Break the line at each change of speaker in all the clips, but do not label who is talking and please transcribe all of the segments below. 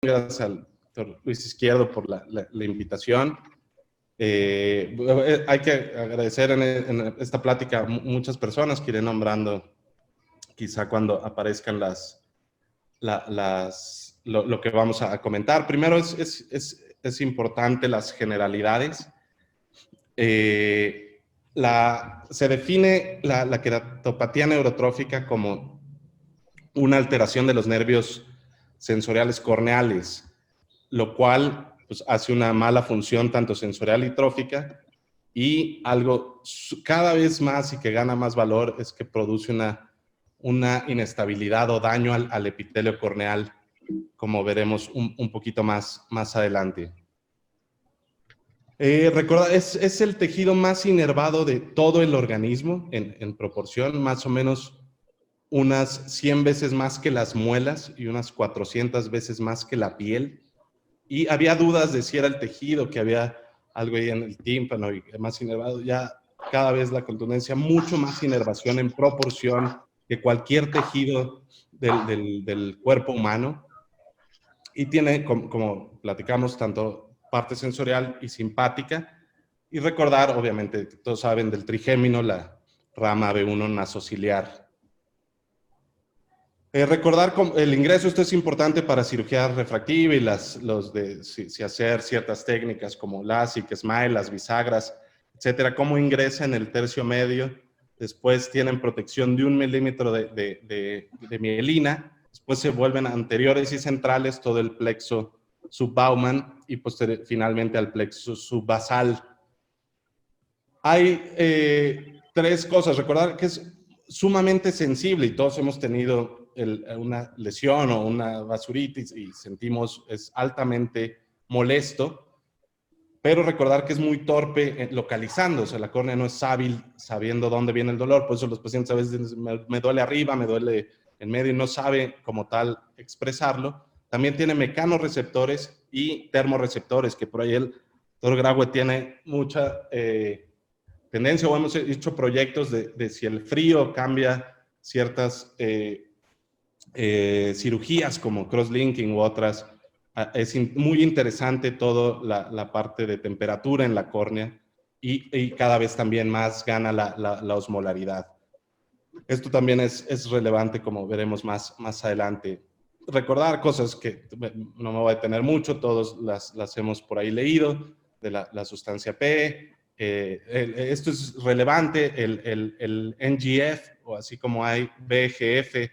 Gracias al doctor Luis Izquierdo por la invitación. Hay que agradecer en esta plática a muchas personas que iré nombrando quizá cuando aparezcan lo que vamos a comentar. Primero es importante las generalidades. Se define la queratopatía neurotrófica como una alteración de los nervios sensoriales corneales, lo cual pues, hace una mala función tanto sensorial y trófica, y algo cada vez más y que gana más valor es que produce una inestabilidad o daño al epitelio corneal, como veremos un poquito más adelante. Recordar, es el tejido más inervado de todo el organismo en proporción, más o menos unas 100 veces más que las muelas y unas 400 veces más que la piel. Y había dudas de si era el tejido, que había algo ahí en el tímpano y más inervado. Ya cada vez la contundencia, mucho más inervación en proporción que cualquier tejido del cuerpo humano. Y tiene, como platicamos, tanto parte sensorial y simpática. Y recordar, obviamente, todos saben del trigémino, la rama B1 nasociliar. Recordar el ingreso, esto es importante para cirugía refractiva y si hacer ciertas técnicas como LASIK, SMILE, las bisagras, etcétera, cómo ingresa en el tercio medio. Después tienen protección de 1 milímetro de mielina, después se vuelven anteriores y centrales todo el plexo subbauman y finalmente al plexo subbasal. Hay 3 cosas, recordar que es sumamente sensible y todos hemos tenido una lesión o una vasuritis y sentimos es altamente molesto, pero recordar que es muy torpe localizando, o sea, la córnea no es hábil sabiendo dónde viene el dolor, por eso los pacientes a veces dicen, me duele arriba, me duele en medio y no sabe como tal expresarlo. También tiene mecanorreceptores y termorreceptores, que por ahí el doctor Graue tiene mucha tendencia, o hemos hecho proyectos de si el frío cambia ciertas cirugías como crosslinking u otras. Es muy interesante toda la parte de temperatura en la córnea y cada vez también más gana la osmolaridad. Esto también es relevante, como veremos más adelante. Recordar cosas que no me voy a detener mucho, todos las hemos por ahí leído, de la sustancia P. Esto es relevante, el NGF, o así como hay BGF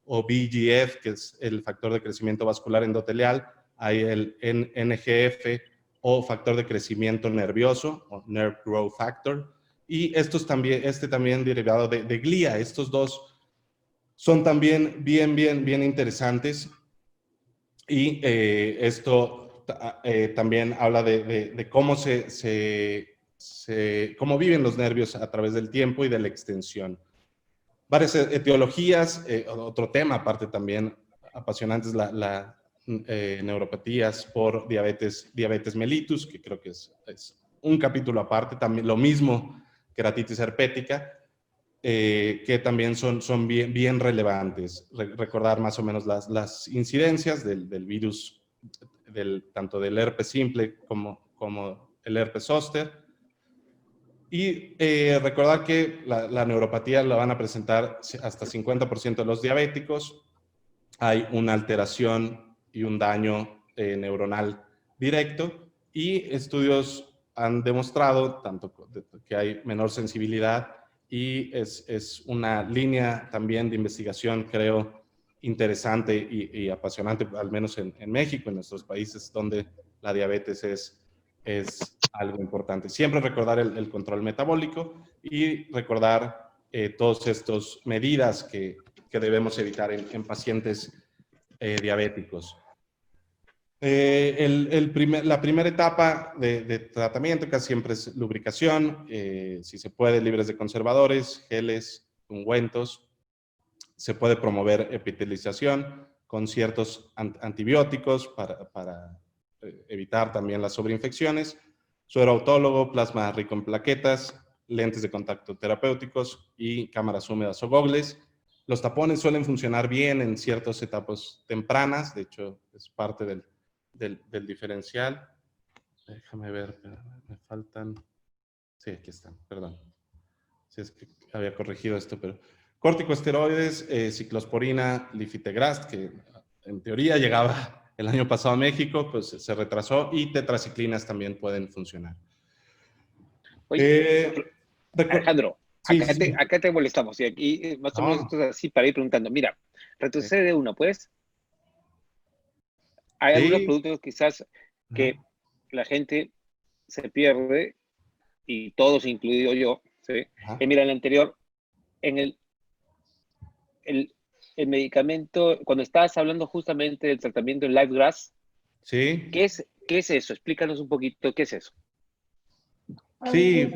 o BGF, que es el factor de crecimiento vascular endotelial, hay el NGF o factor de crecimiento nervioso, o Nerve Growth Factor, y este también derivado de glía. Estos dos son también bien interesantes, y esto también habla de cómo cómo viven los nervios a través del tiempo y de la extensión. Varias etiologías, otro tema aparte también apasionante es la neuropatías por diabetes mellitus, que creo que es un capítulo aparte, también lo mismo queratitis herpética, que también son bien relevantes. Recordar más o menos las incidencias del virus, tanto del herpes simple como el herpes zóster. Y recordar que la neuropatía la van a presentar hasta 50% de los diabéticos. Hay una alteración y un daño neuronal directo, y estudios han demostrado tanto que hay menor sensibilidad, y es una línea también de investigación, creo, interesante y apasionante, al menos en México, en nuestros países, donde la diabetes es algo importante. Siempre recordar el control metabólico y recordar todas estas medidas que debemos evitar en pacientes diabéticos. La primera etapa de tratamiento casi siempre es lubricación, si se puede, libres de conservadores, geles, ungüentos. Se puede promover epitelización con ciertos antibióticos para evitar también las sobreinfecciones, suero autólogo, plasma rico en plaquetas, lentes de contacto terapéuticos y cámaras húmedas o gogles. Los tapones suelen funcionar bien en ciertas etapas tempranas, de hecho es parte del del diferencial. Déjame ver, me faltan... Sí, aquí están, perdón. Sí, es que había corregido esto, pero... Corticosteroides, ciclosporina, lifitegrast, que en teoría llegaba el año pasado a México, pues se retrasó, y tetraciclinas también pueden funcionar.
Oye, Alejandro,
Sí, sí, sí.
acá te molestamos, y aquí más o menos
No,
esto es así para ir preguntando. Mira, retrocede de uno, pues. Hay algunos
sí.
productos quizás
Ajá.
que la gente se pierde, y todos, incluido yo, ¿sí?
Ajá.
Mira, en el anterior, en el, el medicamento, cuando estabas hablando justamente del tratamiento en LiveGrass,
Sí,
¿qué es eso? Explícanos un poquito qué es eso.
sí.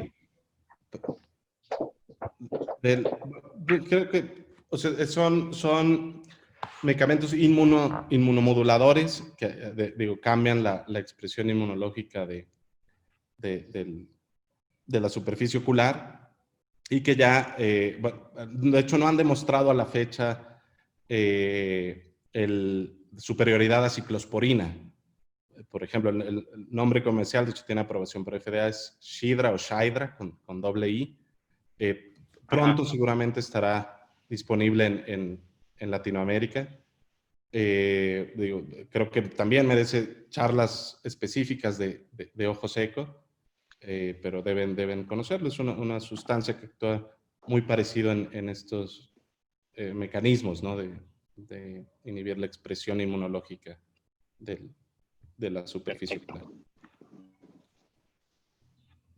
Creo que, o sea, son medicamentos inmunomoduladores que, digo, cambian la expresión inmunológica de la superficie ocular, y que ya, de hecho, no han demostrado a la fecha superioridad a ciclosporina. Por ejemplo, el nombre comercial, de hecho, tiene aprobación por FDA, es Shidra o Shidra con doble I. Pronto
Ajá.
seguramente estará disponible en Latinoamérica. Digo, creo que también merece charlas específicas de ojo seco, pero deben conocerlo. Es una sustancia que actúa muy parecido en estos mecanismos, ¿no? De inhibir la expresión inmunológica de la superficie ocular.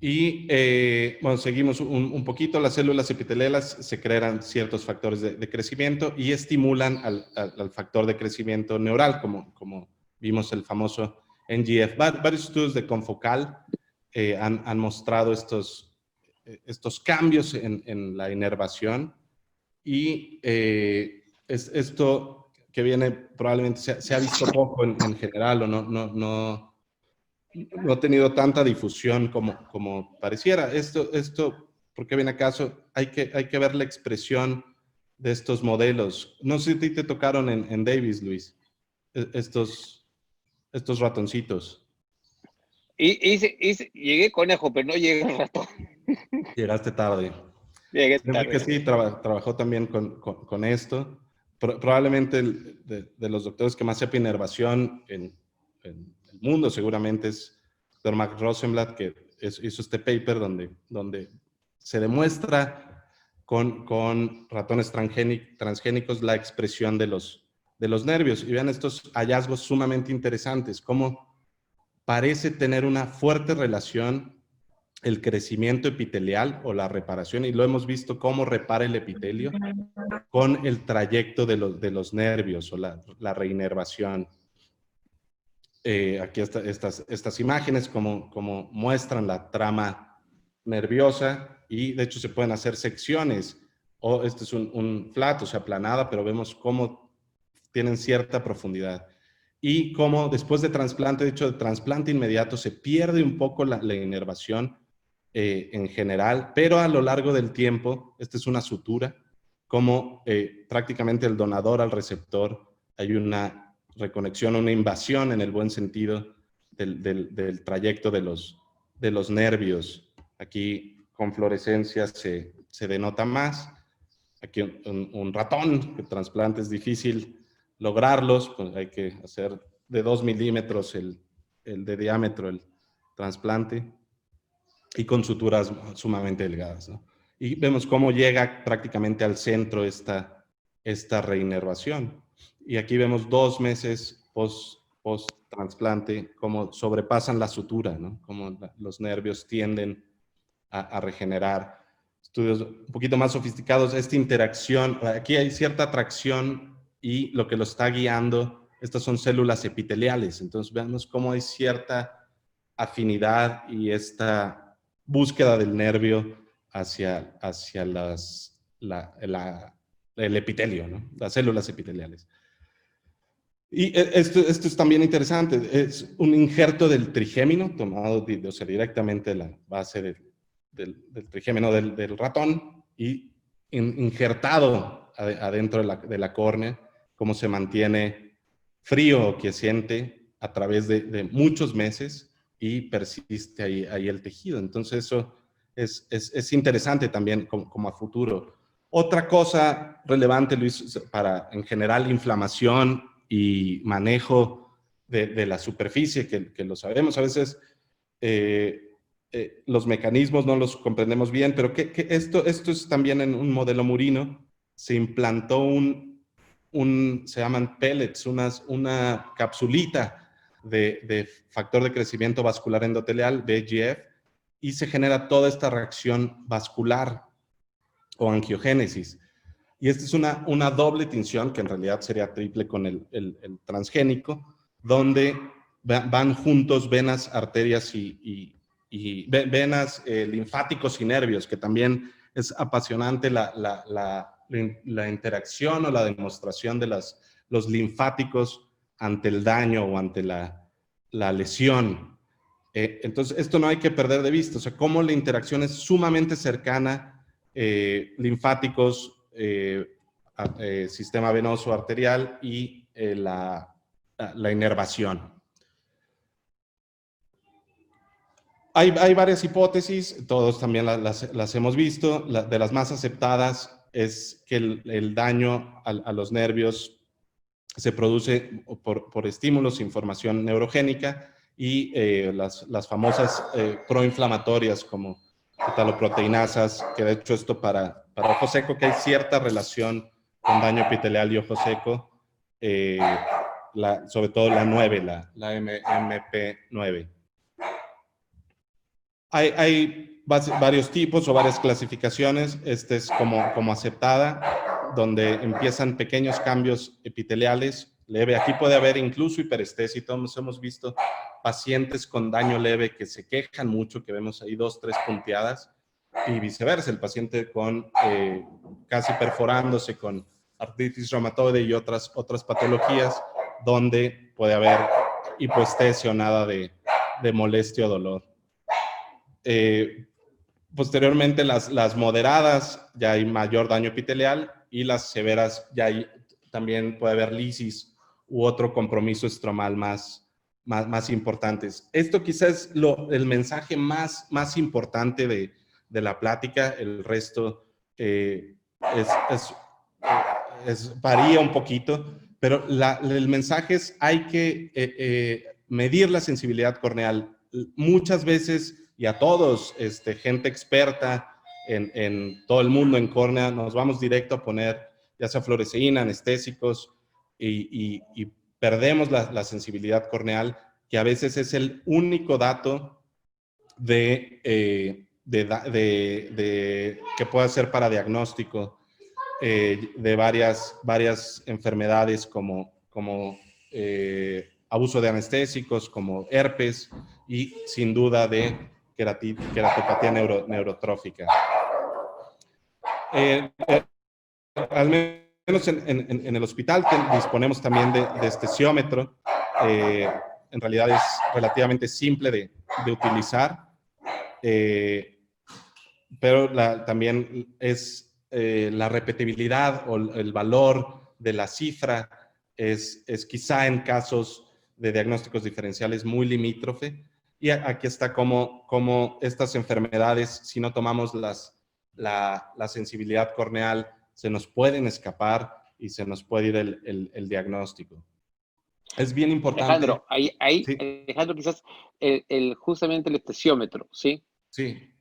Y bueno, seguimos un poquito. Las células epiteliales secretan ciertos factores de crecimiento y estimulan al factor de crecimiento neural, como vimos el famoso NGF. Varios estudios de Confocal han mostrado estos cambios en la inervación, y esto que viene probablemente se ha visto poco en general, o no ha tenido tanta difusión como pareciera. ¿Por qué viene acaso? Hay que ver la expresión de estos modelos. No sé si a ti te tocaron en Davis, Luis, estos ratoncitos.
Llegué conejo, pero no llegué ratón.
Llegaste tarde.
Llegué
Enrique
tarde.
sí trabajó también con esto. Probablemente de los doctores que más sepa inervación en el mundo seguramente es el doctor Mark Rosenblatt, que hizo este paper donde se demuestra con ratones transgénicos la expresión de los nervios. Y vean estos hallazgos sumamente interesantes, cómo parece tener una fuerte relación el crecimiento epitelial o la reparación, y lo hemos visto cómo repara el epitelio con el trayecto de los nervios o la reinervación. Aquí estas imágenes como muestran la trama nerviosa, y de hecho se pueden hacer secciones, o este es un flat, o sea, aplanada, pero vemos cómo tienen cierta profundidad. Y cómo después de trasplante, de hecho de trasplante inmediato, se pierde un poco la inervación en general, pero a lo largo del tiempo, esta es una sutura, como prácticamente el donador al receptor, hay una reconexión, una invasión en el buen sentido del trayecto de los nervios. Aquí con fluorescencia se denota más. Aquí un ratón, que trasplante es difícil lograrlos, pues hay que hacer de 2 milímetros el de diámetro el trasplante, y con suturas sumamente delgadas, ¿no? Y vemos cómo llega prácticamente al centro esta reinervación. Y aquí vemos 2 meses post-trasplante, cómo sobrepasan la sutura, ¿no? Cómo los nervios tienden a regenerar. Estudios un poquito más sofisticados, esta interacción, aquí hay cierta atracción, y lo que lo está guiando, estas son células epiteliales. Entonces vemos cómo hay cierta afinidad y esta búsqueda del nervio hacia el epitelio, ¿no? Las células epiteliales. Y esto es también interesante, es un injerto del trigémino tomado o sea, directamente de la base del trigémino del ratón, y injertado adentro de la córnea, cómo se mantiene frío o quiescente a través de muchos meses y persiste ahí el tejido. Entonces eso es interesante también como a futuro. Otra cosa relevante, Luis, para en general inflamación y manejo de la superficie, que lo sabemos, a veces los mecanismos no los comprendemos bien, pero que esto es también en un modelo murino, se implantó se llaman pellets, una capsulita de factor de crecimiento vascular endotelial, VEGF, y se genera toda esta reacción vascular o angiogénesis. Y esta es una doble tinción, que en realidad sería triple con el transgénico, donde van juntos venas, arterias y venas, linfáticos y nervios, que también es apasionante la interacción o la demostración de los linfáticos ante el daño o ante la lesión. Entonces, esto no hay que perder de vista, o sea, cómo la interacción es sumamente cercana, linfáticos, sistema venoso arterial y la inervación. Hay varias hipótesis, todos también las hemos visto. De las más aceptadas es que el daño a los nervios se produce por estímulos, información neurogénica y las famosas proinflamatorias como metaloproteinasas, que de hecho esto para ojo seco, que hay cierta relación con daño epitelial y ojo seco, sobre todo la 9, la MP9. Hay varios tipos o varias clasificaciones. Este es como aceptada, donde empiezan pequeños cambios epiteliales leve. Aquí puede haber incluso hiperestesia. Todos hemos visto pacientes con daño leve que se quejan mucho, que vemos ahí 2, 3 punteadas, y viceversa, el paciente con casi perforándose con artritis reumatoide y otras patologías, donde puede haber hipoestesia o nada de molestia o dolor. Posteriormente, las moderadas ya hay mayor daño epitelial, y las severas ya también puede haber lisis u otro compromiso estromal más importantes. Esto quizás es el mensaje más importante de la plática. El resto varía un poquito, pero el mensaje es: hay que medir la sensibilidad corneal. Muchas veces, y a todos, gente experta en todo el mundo en córnea, nos vamos directo a poner ya sea fluoresceína, anestésicos, y perdemos la sensibilidad corneal, que a veces es el único dato que pueda ser para diagnóstico de varias enfermedades como abuso de anestésicos, como herpes, y sin duda de queratopatía neurotrófica. Al menos en el hospital disponemos también de estesiómetro. En realidad es relativamente simple de utilizar, pero también es la repetibilidad o el valor de la cifra es quizá en casos de diagnósticos diferenciales muy limítrofe. Y aquí está cómo estas enfermedades, si no tomamos la sensibilidad corneal, se nos pueden escapar y se nos puede ir el diagnóstico. Es bien importante.
Alejandro, sí. Alejandro, quizás justamente el estesiómetro, ¿sí?
Sí.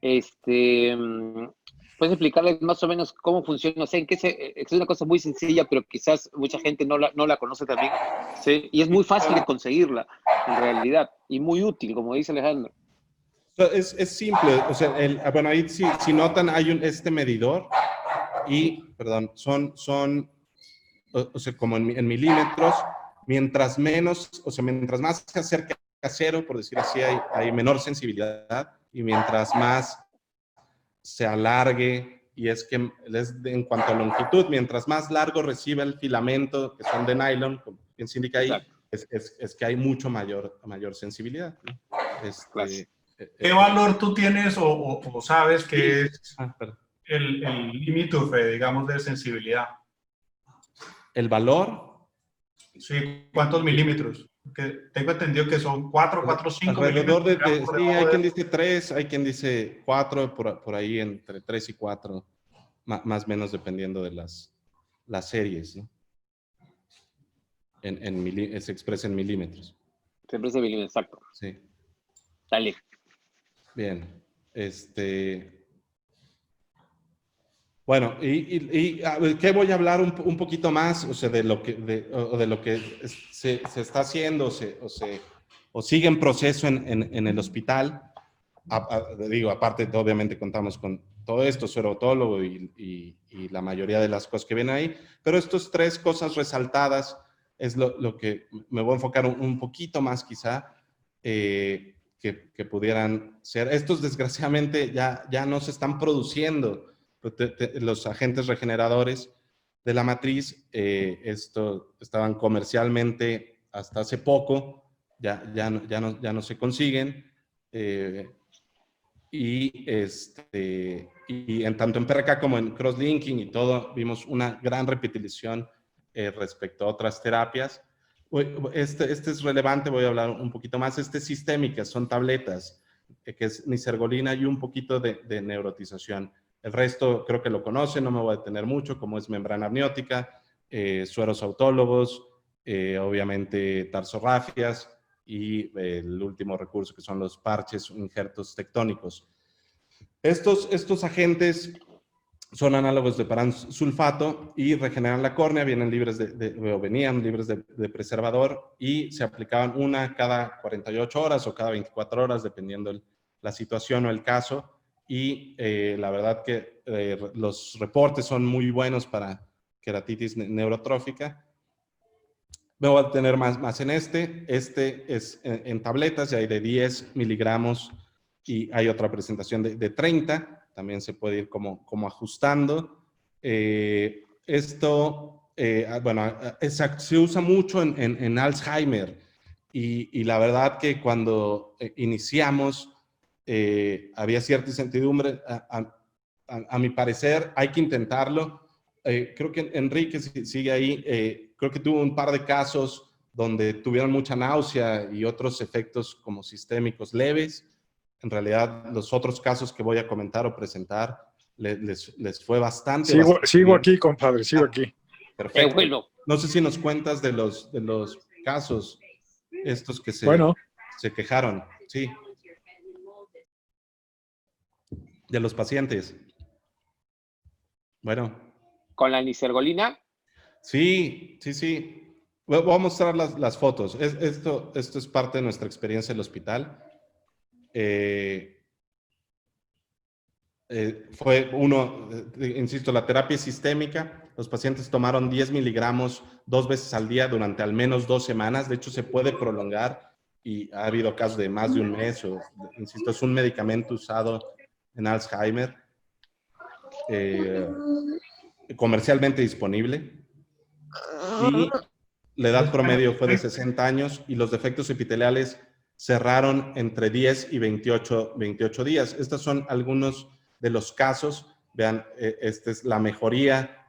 ¿Puedes explicarles más o menos cómo funciona? O sea, es una cosa muy sencilla, pero quizás mucha gente no la conoce también, ¿sí? Y es muy fácil de conseguirla, en realidad, y muy útil, como dice Alejandro.
Es simple. O sea, bueno, ahí si notan, hay este medidor, y, perdón, son o sea, como en milímetros. Mientras más se acerca a 0, por decir así, hay menor sensibilidad, y mientras más se alargue, y es que en cuanto a longitud, mientras más largo recibe el filamento, que son de nylon, como bien se indica ahí, es que hay mucho mayor sensibilidad, ¿no?
¿Qué valor tú tienes o sabes que es el limítrofe, digamos, de sensibilidad?
¿El valor?
Sí, ¿cuántos milímetros? Que tengo entendido que son 4, 5
alrededor
milímetros.
Sí, hay quien dice 3, hay quien dice 4, por ahí entre 3 y 4, más o menos dependiendo de las series, ¿no? Se expresa en milímetros.
Se expresa en milímetros, exacto.
Sí.
Dale.
Bien. Bueno, ¿qué voy a hablar un poquito más? O sea, de lo que se está haciendo o sigue en proceso en el hospital. Digo, aparte, obviamente contamos con todo esto, suerotólogo y la mayoría de las cosas que vienen ahí, pero estas 3 cosas resaltadas es lo que me voy a enfocar un poquito más quizá, que pudieran ser. Estos desgraciadamente ya no se están produciendo. Los agentes regeneradores de la matriz, estaban comercialmente hasta hace poco, ya no se consiguen, y tanto en PRK como en crosslinking y todo, vimos una gran repetición respecto a otras terapias. Este es relevante, voy a hablar un poquito más. Sistémicas, son tabletas, que es nisergolina y un poquito de neurotización. El resto creo que lo conocen, no me voy a detener mucho, como es membrana amniótica, sueros autólogos, obviamente tarsorrafias, y el último recurso que son los parches o injertos tectónicos. Estos agentes son análogos de paransulfato y regeneran la córnea, venían libres de preservador y se aplicaban una cada 48 horas o cada 24 horas, dependiendo la situación o el caso. Y la verdad que los reportes son muy buenos para queratitis neurotrófica. Me voy a tener más en este es en tabletas, y hay de 10 miligramos y hay otra presentación de 30, también se puede ir como ajustando. Bueno, se usa mucho en Alzheimer, y la verdad que cuando iniciamos había cierta incertidumbre. A mi parecer hay que intentarlo. Creo que Enrique sigue ahí, creo que tuvo un par de casos donde tuvieron mucha náusea y otros efectos como sistémicos leves. En realidad, los otros casos que voy a comentar o presentar les fue bastante
Sigo
bien.
aquí, compadre, sigo aquí.
Perfecto.
Bueno.
No sé si nos cuentas de los casos estos que se quejaron. Sí. De los pacientes. Bueno.
¿Con la nisergolina?
Sí. Voy a mostrar las fotos. Esto es parte de nuestra experiencia en el hospital. Insisto, la terapia sistémica. Los pacientes tomaron 10 miligramos 2 veces al día durante al menos 2 semanas. De hecho, se puede prolongar y ha habido casos de más de un mes. Insisto, es un medicamento usado en Alzheimer, comercialmente disponible. Y la edad promedio fue de 60 años y los defectos epiteliales cerraron entre 10 y 28 días. Estos son algunos de los casos. Vean, esta es la mejoría,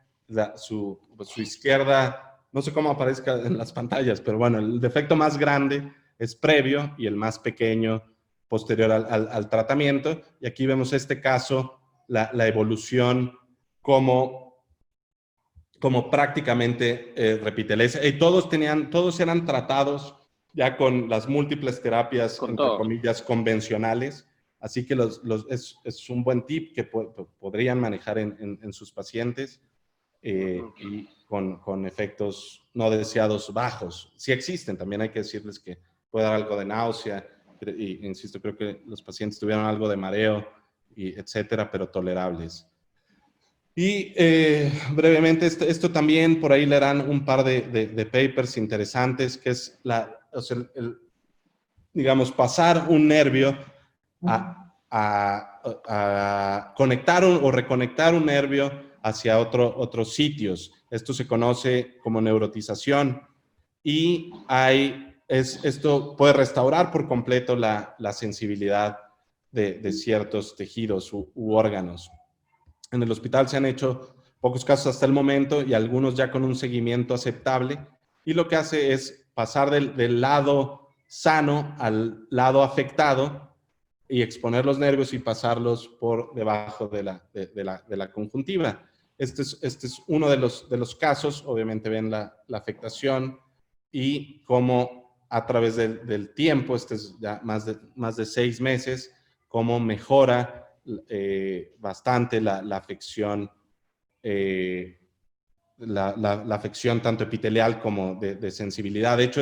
su izquierda, no sé cómo aparezca en las pantallas, pero bueno, el defecto más grande es previo y el más pequeño posterior al tratamiento. Y aquí vemos este caso, la evolución como prácticamente repiteles. Y todos eran tratados ya con las múltiples terapias, entre comillas, convencionales. Así que es un buen tip que podrían manejar en sus pacientes, y con efectos no deseados bajos. Sí existen, también hay que decirles que puede dar algo de náusea, y insisto, creo que los pacientes tuvieron algo de mareo, etcétera, pero tolerables. Y brevemente, esto también por ahí leerán un par de papers interesantes, que es digamos, pasar un nervio a conectar o reconectar un nervio hacia otros sitios. Esto se conoce como neurotización, y esto puede restaurar por completo la sensibilidad de ciertos tejidos u órganos. En el hospital se han hecho pocos casos hasta el momento y algunos ya con un seguimiento aceptable, y lo que hace es pasar del lado sano al lado afectado y exponer los nervios y pasarlos por debajo de la conjuntiva. Este es uno de los casos. Obviamente ven la afectación y cómo a través del tiempo, este es ya más de 6 meses, cómo mejora bastante la afección, la afección tanto epitelial como de sensibilidad. De hecho,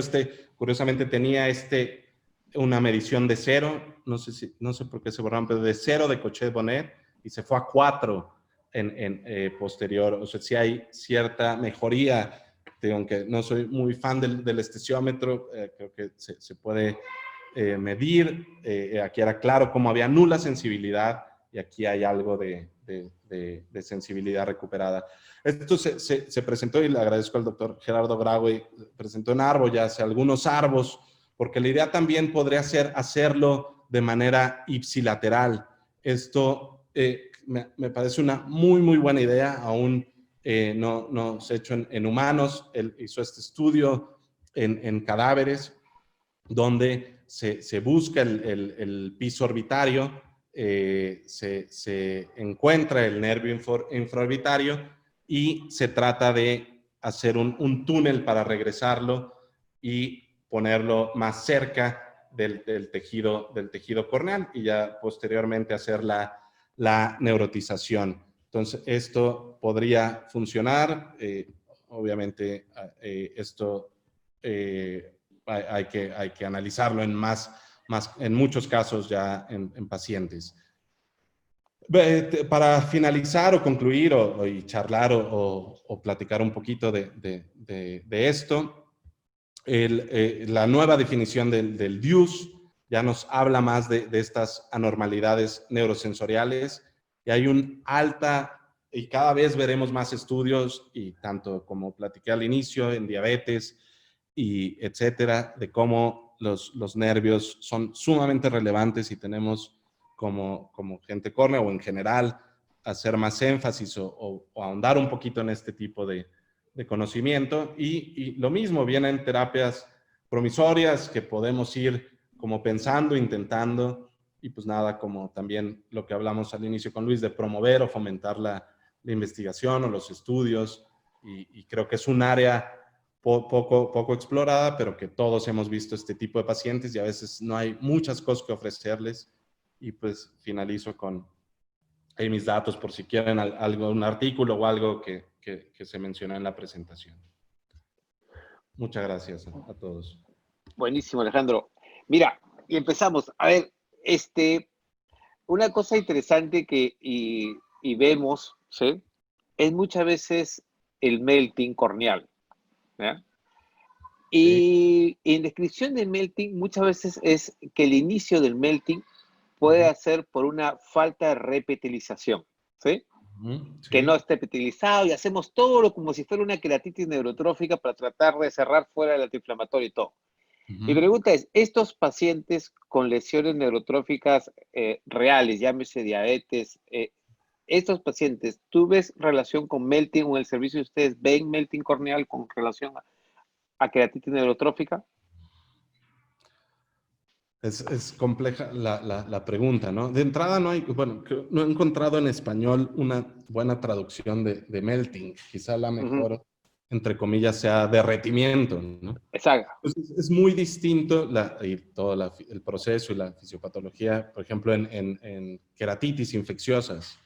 curiosamente tenía una medición de 0, no sé por qué se borraron, pero de 0 de Cochet-Bonnet y se fue a 4 posterior. O sea, sí hay cierta mejoría. Aunque no soy muy fan del esteciómetro, creo que se puede medir. Aquí era claro cómo había nula sensibilidad y aquí hay algo de sensibilidad recuperada. Esto se presentó, y le agradezco al doctor Gerardo Graue, presentó en ARVO ya hace algunos ARVOs, porque la idea también podría ser hacerlo de manera ipsilateral. Esto me parece una muy, muy buena idea. Aún no se ha hecho en humanos. Él hizo este estudio en cadáveres, donde se busca el piso orbitario, se encuentra el nervio infraorbitario y se trata de hacer un túnel para regresarlo y ponerlo más cerca del tejido corneal y ya posteriormente hacer la neurotización. Entonces, esto podría funcionar. Obviamente, esto hay que analizarlo en muchos casos ya en pacientes. Para finalizar o concluir y charlar o platicar un poquito de esto, la nueva definición del DIUS ya nos habla más de estas anormalidades neurosensoriales, y hay y cada vez veremos más estudios, y tanto como platiqué al inicio, en diabetes y etcétera, de cómo los nervios son sumamente relevantes y tenemos como gente córnea o en general hacer más énfasis o ahondar un poquito en este tipo de conocimiento. Y lo mismo, vienen terapias promisorias que podemos ir como pensando, intentando, y pues nada, como también lo que hablamos al inicio con Luis, de promover o fomentar la investigación o los estudios, y creo que es un área poco explorada, pero que todos hemos visto este tipo de pacientes y a veces no hay muchas cosas que ofrecerles. Y pues finalizo con ahí mis datos por si quieren un artículo o algo que se mencionó en la presentación. Muchas gracias a todos.
Buenísimo, Alejandro. Mira, y empezamos. A ver, una cosa interesante y vemos, ¿sí?, es muchas veces el melting corneal, ¿ya? Y en descripción del melting, muchas veces es que el inicio del melting puede hacer por una falta de repetilización, ¿sí? Sí. Que no esté epitelizado, y hacemos todo como si fuera una queratitis neurotrófica para tratar de cerrar fuera el antiinflamatorio y todo. Mi pregunta es, estos pacientes con lesiones neurotróficas reales, llámese diabetes, estos pacientes, ¿tú ves relación con melting o en el servicio de ustedes ven melting corneal con relación a queratitis neurotrófica?
Es compleja la pregunta, ¿no? De entrada no he encontrado en español una buena traducción de melting. Quizá la mejor, entre comillas, sea derretimiento, ¿no?
Exacto.
Entonces, es muy distinto todo el proceso y la fisiopatología, por ejemplo, en queratitis infecciosas,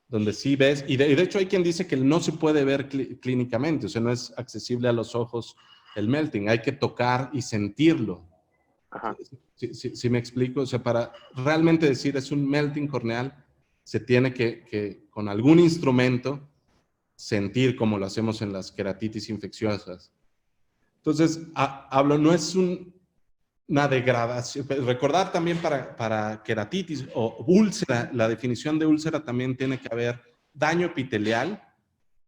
donde sí ves, y de hecho hay quien dice que no se puede ver clínicamente, o sea, no es accesible a los ojos el melting, hay que tocar y sentirlo.
Ajá.
¿Sí me explico? O sea, para realmente decir es un melting corneal, se tiene que con algún instrumento sentir, como lo hacemos en las queratitis infecciosas. Entonces, no es una degradación. Recordar también para queratitis o úlcera, la definición de úlcera también tiene que haber daño epitelial,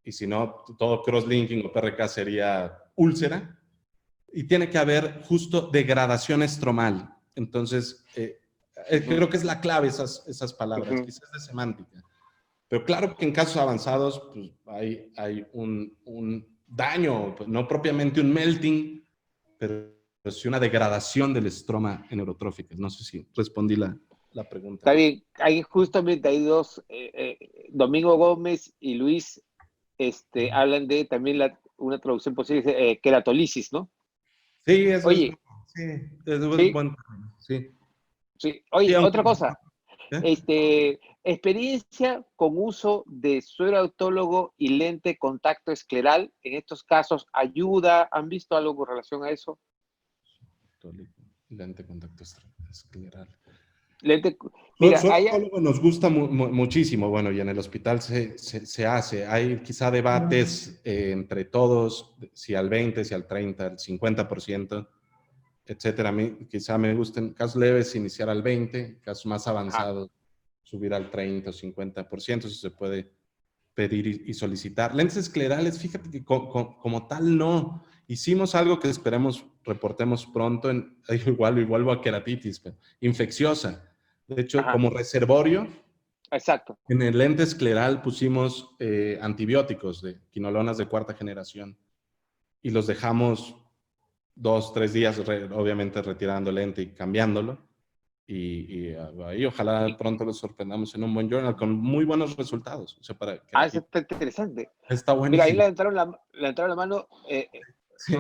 y si no, todo cross-linking o PRK sería úlcera, y tiene que haber justo degradación estromal. Entonces, creo que es la clave esas palabras, quizás de semántica. Pero claro que en casos avanzados pues, hay un daño, pues, no propiamente un melting, pero sí una degradación del estroma en neurotróficas. No sé si respondí la pregunta.
Está bien, justamente hay dos, Domingo Gómez y Luis, hablan de también una traducción posible, queratolisis, ¿no?
Sí, eso
Oye,
es bueno. Sí.
Sí. Oye,
Sí,
otra cosa,
¿eh?
experiencia con uso de suero autólogo y lente contacto escleral, en estos casos, ¿ayuda? ¿Han visto algo con relación a eso?
Lente contacto escleral.
Mira,
Suero nos gusta muchísimo, bueno, y en el hospital se hace. Hay quizá debates entre todos, si al 20, si al 30, al 50%, etcétera. A mí quizá me gusten casos leves iniciar al 20, casos más avanzados subir al 30 o 50%, eso se puede pedir y solicitar. Lentes esclerales, fíjate que como tal no. Hicimos algo que esperemos reportemos pronto, igual vuelvo a queratitis, infecciosa. De hecho, como reservorio,
exacto.
en el lente escleral pusimos antibióticos de quinolonas de 4ª generación y los dejamos 2, 3 días, obviamente retirando el lente y cambiándolo. Y ahí ojalá pronto los sorprendamos en un buen journal con muy buenos resultados. O sea,
Eso está interesante.
Está buenísimo.
Mira, ahí le entraron la mano
Sí.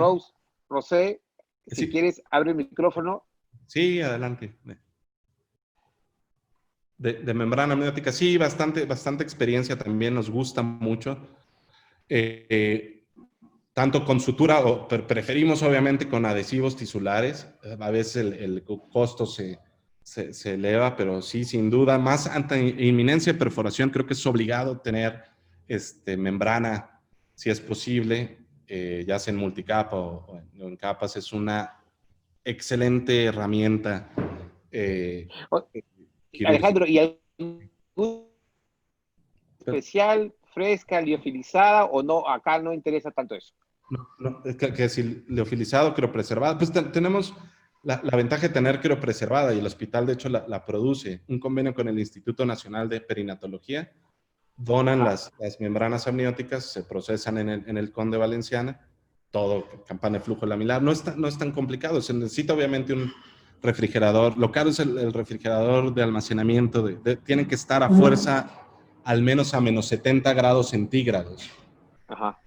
Rosé, si quieres, abre el micrófono.
Sí, adelante. De membrana amniótica, sí, bastante experiencia también, nos gusta mucho. Tanto con sutura, o preferimos obviamente con adhesivos tisulares. A veces el costo se eleva, pero sí, sin duda, más ante inminencia de perforación, creo que es obligado tener membrana, si es posible, ya sea en multicapa o en capas, es una excelente herramienta.
Alejandro, ¿y algún especial, fresca, liofilizada o no? Acá no interesa tanto eso.
No, que si liofilizado, criopreservada, pues tenemos la ventaja de tener criopreservada y el hospital de hecho la produce. Un convenio con el Instituto Nacional de Perinatología, donan las membranas amnióticas, se procesan en el Conde Valenciana, todo campana de flujo laminar. No es tan complicado, se necesita obviamente un refrigerador. Lo caro es el refrigerador de almacenamiento, tienen que estar a fuerza al menos a menos 70 grados centígrados.
Ajá.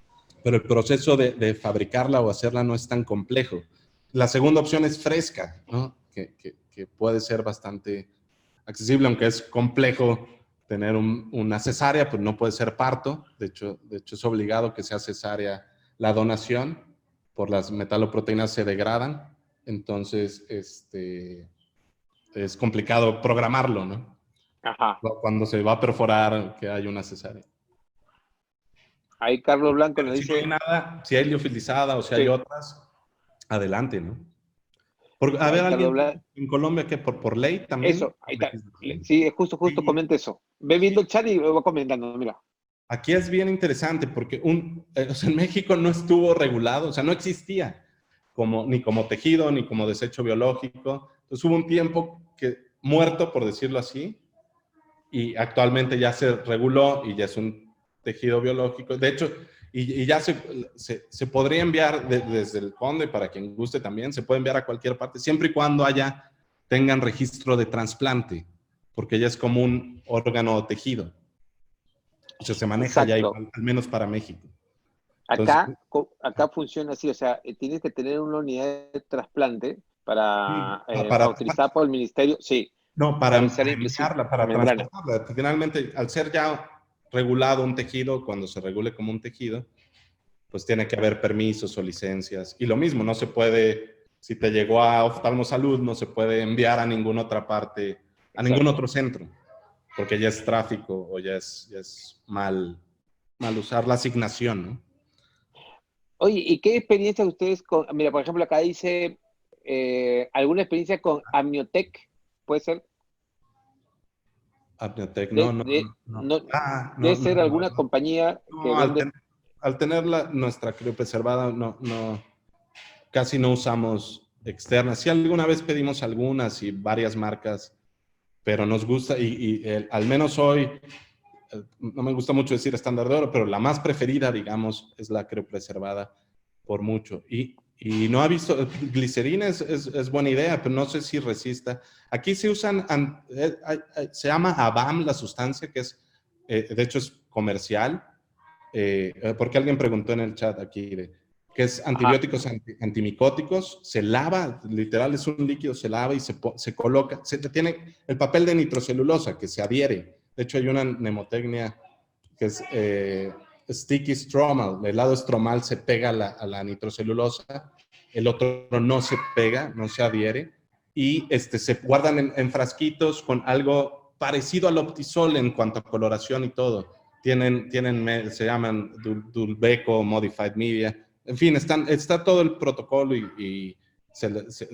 Pero el proceso de fabricarla o hacerla no es tan complejo. La segunda opción es fresca, ¿no? Que puede ser bastante accesible, aunque es complejo tener una cesárea, pues no puede ser parto. De hecho es obligado que sea cesárea la donación, por las metaloproteínas se degradan. Entonces, es complicado programarlo, ¿no?
Ajá.
Cuando se va a perforar que hay una cesárea.
Ahí Carlos Blanco nos dice...
Si no hay nada, si hay liofilizada o si hay otras, adelante, ¿no? A ver, alguien en Colombia que por ley también...
Eso, ahí está. Sí, justo comenta eso. Ve viendo el chat y lo va comentando, mira.
Aquí es bien interesante porque en México no estuvo regulado, o sea, no existía ni como tejido, ni como desecho biológico. Entonces hubo un tiempo muerto, por decirlo así, y actualmente ya se reguló y ya es un tejido biológico. De hecho, y ya se podría enviar desde el Conde, para quien guste también, se puede enviar a cualquier parte, siempre y cuando tengan registro de trasplante, porque ya es como un órgano o tejido. O sea, se maneja ya igual, al menos para México.
Entonces, acá funciona así, o sea, tienes que tener una unidad de trasplante para utilizar por el ministerio, sí.
No, para enviarla, para transportarla. Finalmente, al ser ya regulado un tejido, cuando se regule como un tejido, pues tiene que haber permisos o licencias. Y lo mismo, no se puede, si te llegó a Oftalmosalud, no se puede enviar a ninguna otra parte, a ningún otro centro, porque ya es tráfico o ya es mal usar la asignación, ¿no?
Oye, ¿y qué experiencia ustedes con, mira, por ejemplo, acá dice, alguna experiencia con Amniotec, ¿puede ser?
Amniotec, no.
Debe ser alguna compañía que vende...
Al tener nuestra criopreservada, casi no usamos externas. Sí, alguna vez pedimos algunas y varias marcas, pero nos gusta, al menos hoy, no me gusta mucho decir estándar de oro, pero la más preferida, digamos, es la criopreservada por mucho. Y Y no ha visto, glicerina es buena idea, pero no sé si resista. Aquí se usan, se llama ABAM la sustancia, que es, de hecho es comercial, porque alguien preguntó en el chat aquí, que es antibióticos antimicóticos, se lava, literal es un líquido, se lava y se coloca, tiene el papel de nitrocelulosa que se adhiere. De hecho hay una mnemotecnia que es sticky stromal, el lado estromal se pega a la nitrocelulosa, el otro no se pega, no se adhiere, y se guardan en frasquitos con algo parecido al Optisol en cuanto a coloración y todo. Se llaman Dulbeco Modified Media. En fin, está todo el protocolo y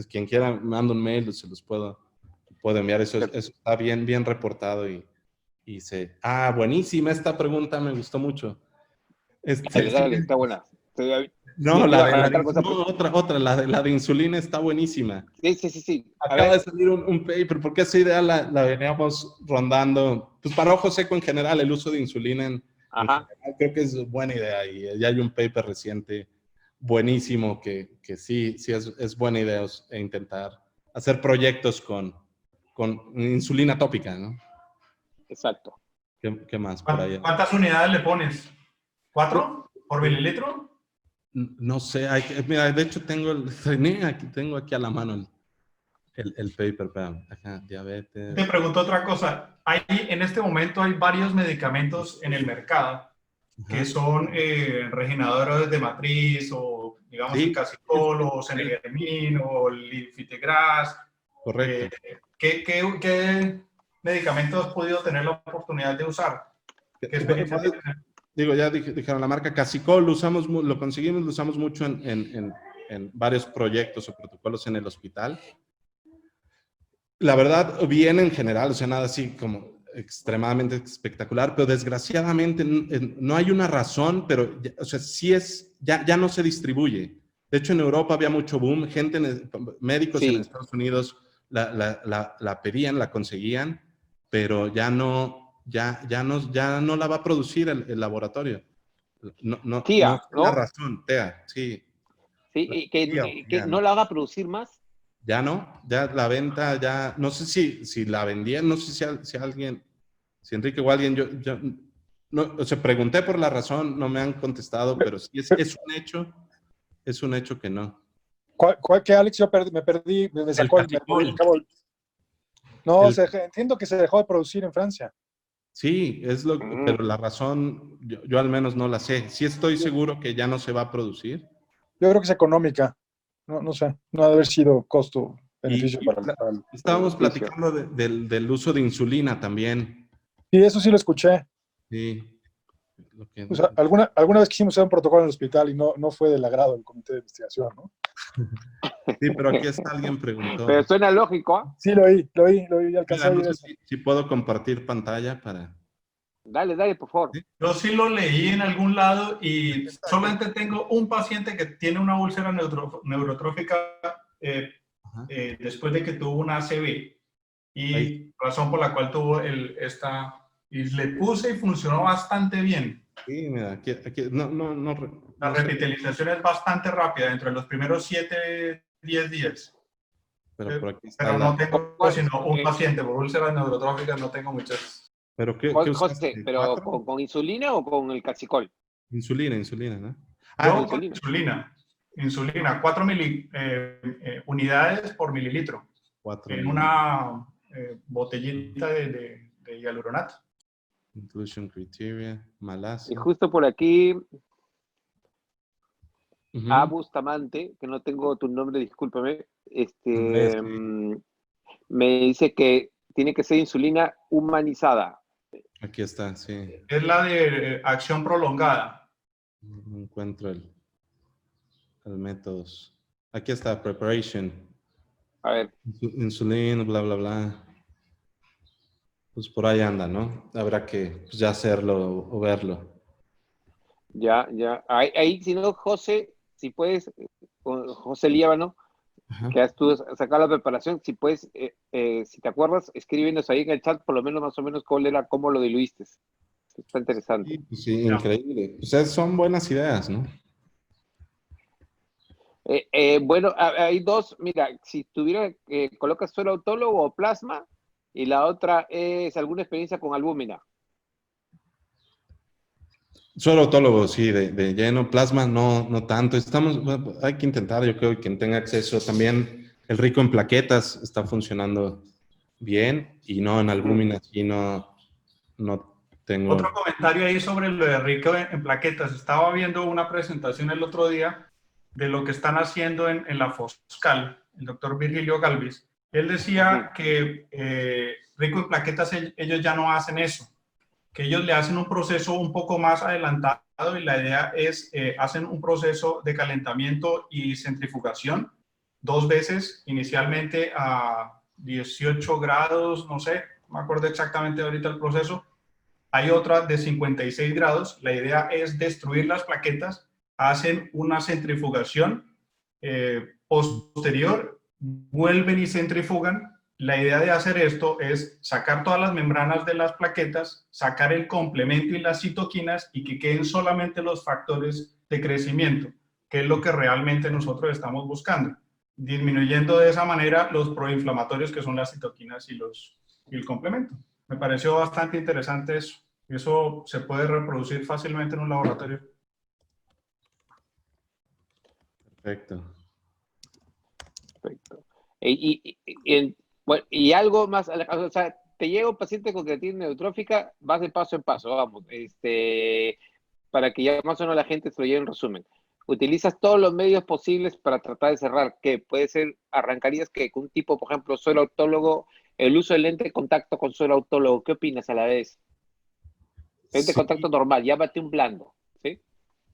quien quiera me manda un mail, se los puedo enviar. Eso está bien reportado y buenísima esta pregunta, me gustó mucho.
Dale, está buena.
No, la de insulina está buenísima.
Sí.
Acaba de salir un paper, porque esa idea la veníamos rondando. Pues para ojo seco en general, el uso de insulina en general, creo que es buena idea. Y ya hay un paper reciente buenísimo que sí es buena idea intentar hacer proyectos con insulina tópica, ¿no?
Exacto.
¿Qué más por ahí?
¿Cuántas unidades le pones? ¿4 por mililitro?
No sé, mira, de hecho tengo aquí a la mano el paper, acá, diabetes.
Te pregunto otra cosa. En este momento hay varios medicamentos en el mercado que son regeneradores de matriz o, digamos, el Casicol o Cenegermin o el Lifitegras.
Correcto.
¿Qué medicamentos has podido tener la oportunidad de usar? ¿Qué experiencia tienes?
Digo, ya dijeron la marca Casicol, lo usamos mucho en varios proyectos o protocolos en el hospital. La verdad, bien en general, o sea, nada así como extremadamente espectacular, pero desgraciadamente no hay una razón, pero, o sea, ya no se distribuye. De hecho, en Europa había mucho boom, médicos en Estados Unidos la pedían, la conseguían, pero ya no la va a producir el laboratorio. No es la razón, TEA, sí.
Sí, y que no la haga producir más.
Ya no, ya la venta, ya, no sé si la vendían, no sé si alguien, si Enrique o alguien, no, o sea, pregunté por la razón, no me han contestado, pero sí es un hecho que no.
¿Cuál que Alex? Yo me perdí, me sacó el cabo. No, entiendo que se dejó de producir en Francia.
Sí, pero la razón, yo al menos no la sé. Sí estoy seguro que ya no se va a producir.
Yo creo que es económica. No sé, no ha de haber sido costo-beneficio para el
estábamos platicando del uso de insulina también.
Sí, eso sí lo escuché.
Sí.
O sea, alguna vez quisimos hacer un protocolo en el hospital y no fue del agrado del comité de investigación, ¿no?
Sí, pero aquí alguien preguntó.
Pero suena lógico, ¿eh?
Sí, lo oí, alcancé a oír eso.
Si puedo compartir pantalla para...
Dale, por favor.
¿Sí? Yo sí lo leí en algún lado y solamente tengo un paciente que tiene una úlcera neurotrófica después de que tuvo una ACV y razón por la cual tuvo y le puse y funcionó bastante bien.
Sí, mira, aquí
la revitalización es bastante rápida, dentro de los primeros 7-10 días.
Pero por aquí está.
Pero no tengo sino un paciente por úlceras neurotróficas, no tengo muchas.
¿Pero qué
José, pero ¿con insulina o con el Casicol?
Insulina, ¿no?
Yo con insulina, 4 unidades por mililitro. En una botellita de hialuronato.
Inclusion criteria, malasia.
Y justo por aquí, Bustamante, que no tengo tu nombre, discúlpame, me dice que tiene que ser insulina humanizada.
Aquí está, sí.
Es la de acción prolongada.
No encuentro el métodos. Aquí está, preparation.
A ver.
Insulina, bla, bla, bla. Pues por ahí anda, ¿no? Habrá que ya hacerlo o verlo.
Ya. Ahí, si no, José, si puedes, José Líbano, que has tú sacado la preparación, si puedes, si te acuerdas, escríbenos ahí en el chat, por lo menos más o menos cómo lo diluiste. Está interesante.
Sí, increíble. O sea, son buenas ideas, ¿no?
Bueno, hay dos, mira, si tuviera, colocas suelo autólogo o plasma, y la otra es alguna experiencia con albúmina.
Solo autólogo, sí, de lleno. Plasma, no tanto. Bueno, hay que intentar, yo creo que quien tenga acceso también. El rico en plaquetas está funcionando bien y no en albúmina, sí, no tengo.
Otro comentario ahí sobre lo de rico en plaquetas. Estaba viendo una presentación el otro día de lo que están haciendo en la Foscal, el doctor Virgilio Galvis. Él decía que rico en plaquetas ellos ya no hacen eso, que ellos le hacen un proceso un poco más adelantado y la idea es, hacen un proceso de calentamiento y centrifugación 2 veces, inicialmente a 18 grados, no sé, no me acuerdo exactamente ahorita el proceso. Hay otra de 56 grados. La idea es destruir las plaquetas, hacen una centrifugación posterior, vuelven y centrifugan. La idea de hacer esto es sacar todas las membranas de las plaquetas, sacar el complemento y las citoquinas y que queden solamente los factores de crecimiento, que es lo que realmente nosotros estamos buscando, disminuyendo de esa manera los proinflamatorios que son las citoquinas y el complemento. Me pareció bastante interesante eso. Eso se puede reproducir fácilmente en un laboratorio.
Perfecto.
Perfecto. Bueno, y algo más, Alejandro, o sea, te llega un paciente con creatina neutrófica, vas de paso en paso, vamos, para que ya más o menos la gente se lo lleve en resumen. Utilizas todos los medios posibles para tratar de cerrar, que puede ser, arrancarías que con un tipo, por ejemplo, suelo autólogo, el uso del lente de contacto con suelo autólogo, ¿qué opinas a la vez? Lente de contacto normal, llámate un blando, ¿sí?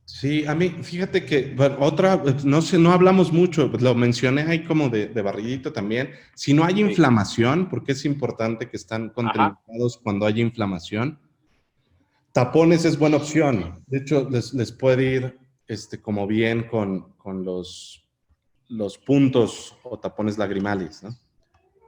Sí, a mí, fíjate que, bueno, no sé, no hablamos mucho, lo mencioné ahí como de barridito también. Si no hay inflamación, porque es importante que están contraindicados cuando hay inflamación, tapones es buena opción. De hecho, les puede ir como bien con los puntos o tapones lagrimales, ¿no?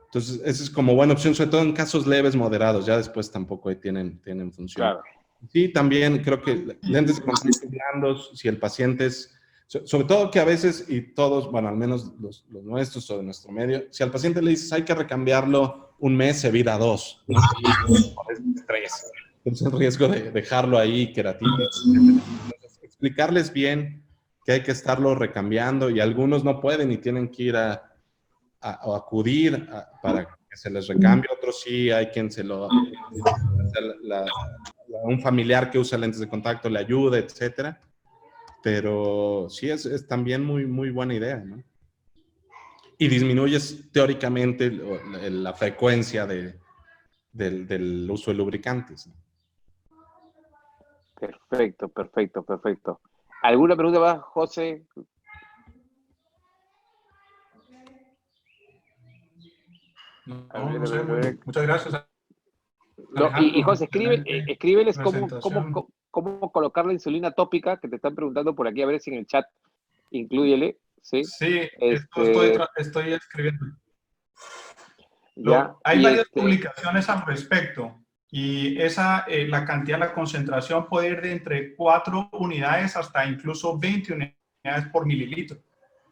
Entonces, esa es como buena opción, sobre todo en casos leves, moderados. Ya después tampoco ahí tienen función.
Claro.
Sí, también creo que lentes de contacto blandos, si el paciente es, sobre todo que a veces, y todos, bueno, al menos los nuestros o de nuestro medio, si al paciente le dices hay que recambiarlo un mes, se vira 2, ¿no? Es 3. Entonces el riesgo de dejarlo ahí, queratitis. Entonces, explicarles bien que hay que estarlo recambiando y algunos no pueden y tienen que ir a acudir para que se les recambie, otros sí, hay quien se lo... un familiar que usa lentes de contacto le ayuda, etcétera. Pero sí es también muy buena idea, ¿no? Y disminuyes teóricamente la frecuencia del uso de lubricantes, ¿no?
Perfecto. ¿Alguna pregunta más, José?
No sé, muchas gracias.
No, y José, escríbeles cómo colocar la insulina tópica, que te están preguntando por aquí, a ver si en el chat inclúyele, ¿sí?
Sí, estoy escribiendo.
Ya,
hay varias publicaciones al respecto y la cantidad, la concentración puede ir de entre 4 unidades hasta incluso 20 unidades por mililitro.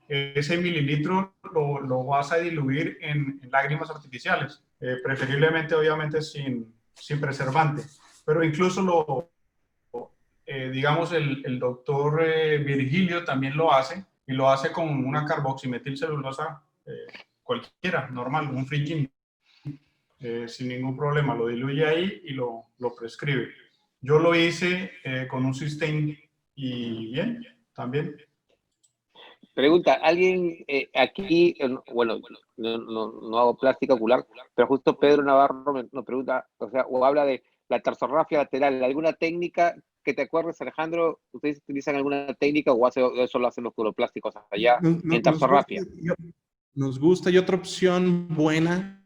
Ese mililitro lo vas a diluir en lágrimas artificiales, preferiblemente obviamente sin preservante, pero incluso digamos el doctor Virgilio también lo hace y lo hace con una carboximetilcelulosa cualquiera, normal, un free sin ningún problema, lo diluye ahí y lo prescribe. Yo lo hice con un Systane y bien, también.
Pregunta, alguien aquí, bueno, no hago plástica ocular, pero justo Pedro Navarro nos pregunta, o sea, o habla de la tarsorrafia lateral, ¿alguna técnica que te acuerdes, Alejandro? ¿Ustedes utilizan alguna técnica o eso lo hacen los curoplásticos allá en tarsorrafia?
Nos gusta, y otra opción buena,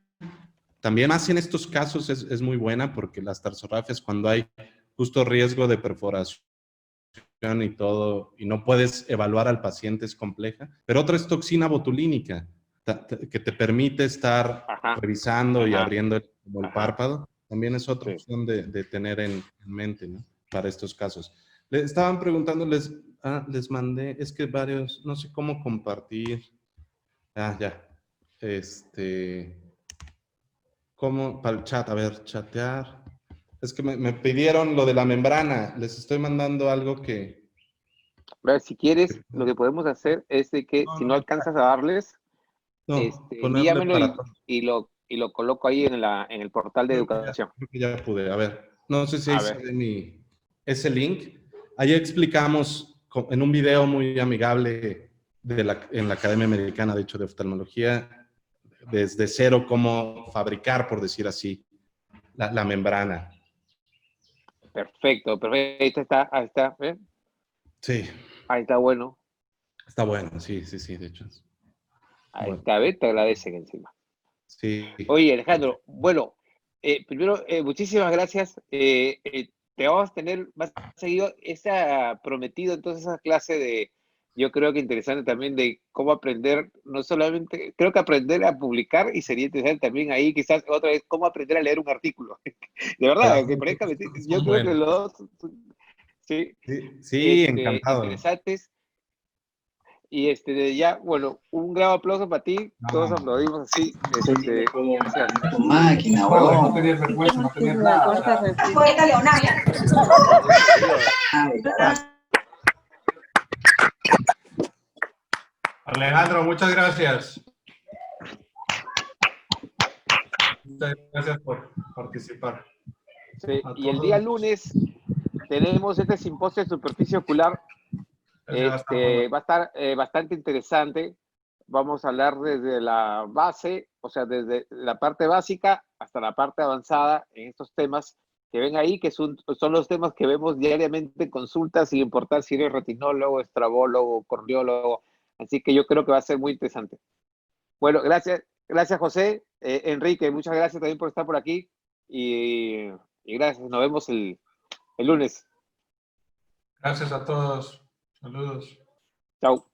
también más en estos casos es muy buena, porque las tarsorrafias, cuando hay justo riesgo de perforación y todo, y no puedes evaluar al paciente, es compleja. Pero otra es toxina botulínica, que te permite estar revisando y abriendo el párpado. También es otra opción de tener en mente, ¿no? Para estos casos. Le estaban preguntándoles, les mandé, es que varios, no sé cómo compartir. Ya. ¿Cómo? Para el chat, a ver, chatear. Es que me pidieron lo de la membrana. Les estoy mandando algo que...
A ver, si quieres, lo que podemos hacer es de que si no alcanzas a darles,
ponerle
envíamelo
para todo.
y lo coloco ahí en el portal de educación.
Creo que ya pude. A ver, no sé si ahí
A
se
ver.
ve ese link. Ahí explicamos en un video muy amigable en la Academia Americana, de hecho, de Oftalmología, desde cero, cómo fabricar, por decir así, la membrana.
Perfecto. Ahí está, ¿eh?
Sí,
Ahí está bueno.
está bueno, sí, de hecho.
Ahí
Bueno,
está, ¿ves? Te agradecen encima.
sí.
Oye, Alejandro, bueno, primero, muchísimas gracias. Te vamos a tener más seguido esa prometido, entonces, esa clase de, yo creo que interesante también de cómo aprender, no solamente, creo que aprender a publicar y sería interesante también ahí quizás otra vez cómo aprender a leer un artículo. De verdad, aunque parezca mentira, yo creo que los dos, sí,
Sí, encantado.
interesantes. Y ya, bueno, un gran aplauso para ti. Todos aplaudimos así. Gracias.
Máquina, huevón. No tenías vergüenza, no tenías nada. Poeta Leonardo.
Alejandro, muchas gracias. Muchas gracias por participar.
Sí, y el día lunes tenemos este simposio de superficie ocular. Va a estar bastante interesante. Vamos a hablar desde la base, o sea, desde la parte básica hasta la parte avanzada en estos temas que ven ahí, que son los temas que vemos diariamente en consultas, sin importar si eres retinólogo, estrabólogo, corneólogo. Así que yo creo que va a ser muy interesante. Bueno, gracias José. Enrique, muchas gracias también por estar por aquí. Y gracias, nos vemos el lunes.
Gracias a todos. Saludos.
Chao.